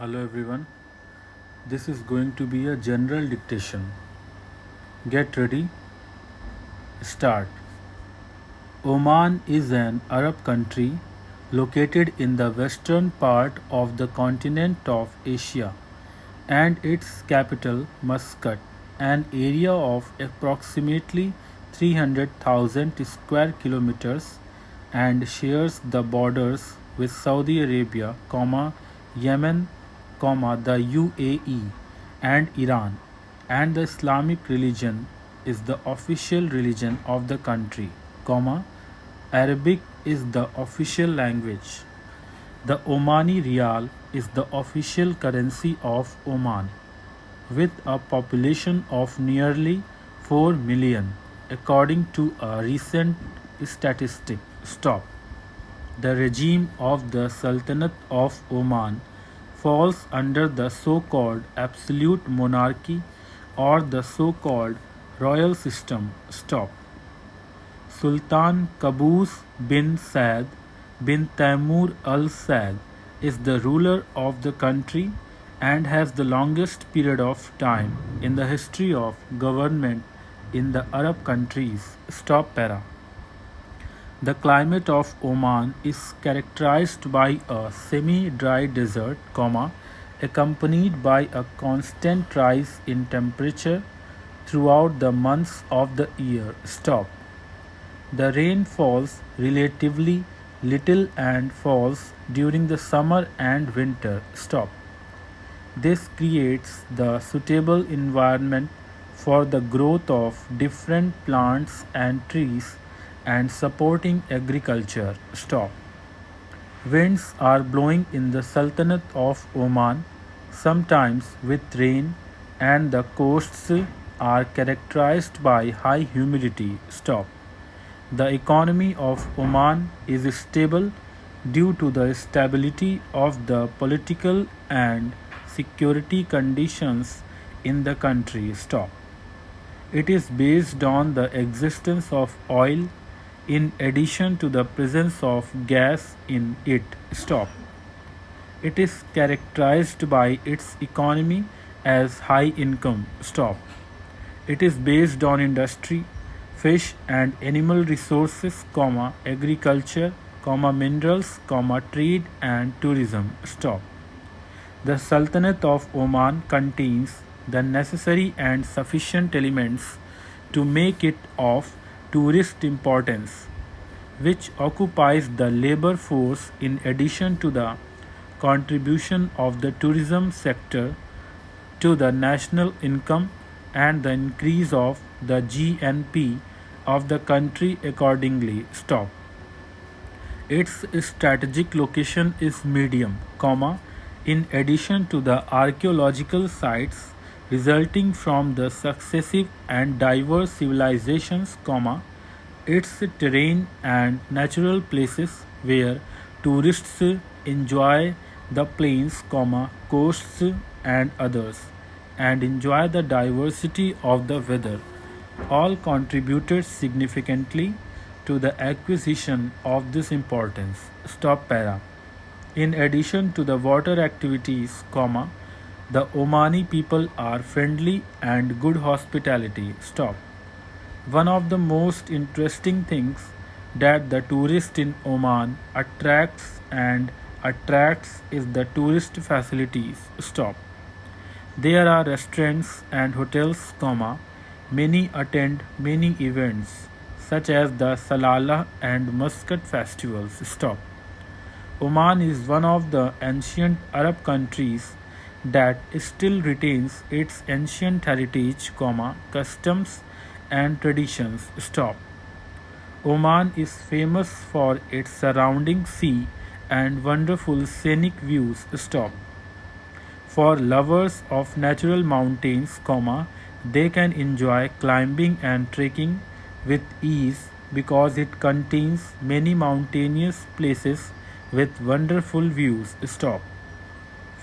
Hello everyone. This is going to be a general dictation. Get ready. Start. Oman is an Arab country located in the western part of the continent of Asia and its capital Muscat, an area of approximately 300,000 square kilometers and shares the borders with Saudi Arabia, Yemen, the UAE and Iran, and the Islamic religion is the official religion of the country, Arabic is the official language. The Omani Rial is the official currency of Oman, with a population of nearly 4 million, according to a recent statistic. Stop. The regime of the Sultanate of Oman falls under the so-called absolute monarchy or the so-called royal system. Stop. Sultan Qaboos bin Said bin Taimur Al Said is the ruler of the country and has the longest period of time in the history of government in the Arab countries. Stop para. The climate of Oman is characterized by a semi-dry desert, accompanied by a constant rise in temperature throughout the months of the year. Stop. The rain falls relatively little and falls during the summer and winter. Stop. This creates the suitable environment for the growth of different plants and trees and supporting agriculture. Stop. Winds are blowing in the Sultanate of Oman, sometimes with rain, and the coasts are characterized by high humidity. Stop. The economy of Oman is stable due to the stability of the political and security conditions in the country. Stop. It is based on the existence of oil in addition to the presence of gas in it. Stop. It is characterized by its economy as high income. Stop. It is based on industry, fish and animal resources, agriculture, minerals, trade and tourism. Stop. The Sultanate of Oman contains the necessary and sufficient elements to make it of tourist importance, which occupies the labor force in addition to the contribution of the tourism sector to the national income and the increase of the GNP of the country accordingly. Stop. Its strategic location is medium, in addition to the archaeological sites resulting from the successive and diverse civilizations, its terrain and natural places where tourists enjoy the plains, coasts and others, and enjoy the diversity of the weather, all contributed significantly to the acquisition of this importance. Stop para. In addition to the water activities, the Omani people are friendly and good hospitality. Stop. One of the most interesting things that the tourist in Oman attracts is the tourist facilities. Stop. There are restaurants and hotels, many attend many events such as the Salalah and Muscat festivals. Stop. Oman is one of the ancient Arab countries that still retains its ancient heritage, customs and traditions. Stop. Oman is famous for its surrounding sea and wonderful scenic views. Stop. For lovers of natural mountains, they can enjoy climbing and trekking with ease because it contains many mountainous places with wonderful views. Stop.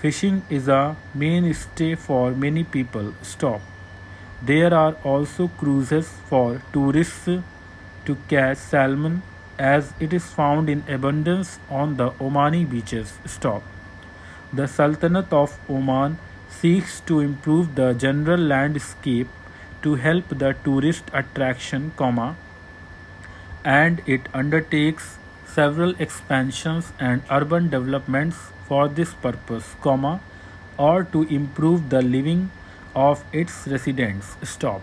Fishing is a mainstay for many people. Stop. There are also cruises for tourists to catch salmon as it is found in abundance on the Omani beaches. Stop. The Sultanate of Oman seeks to improve the general landscape to help the tourist attraction, and it undertakes several expansions and urban developments for this purpose, or to improve the living of its residents. Stop.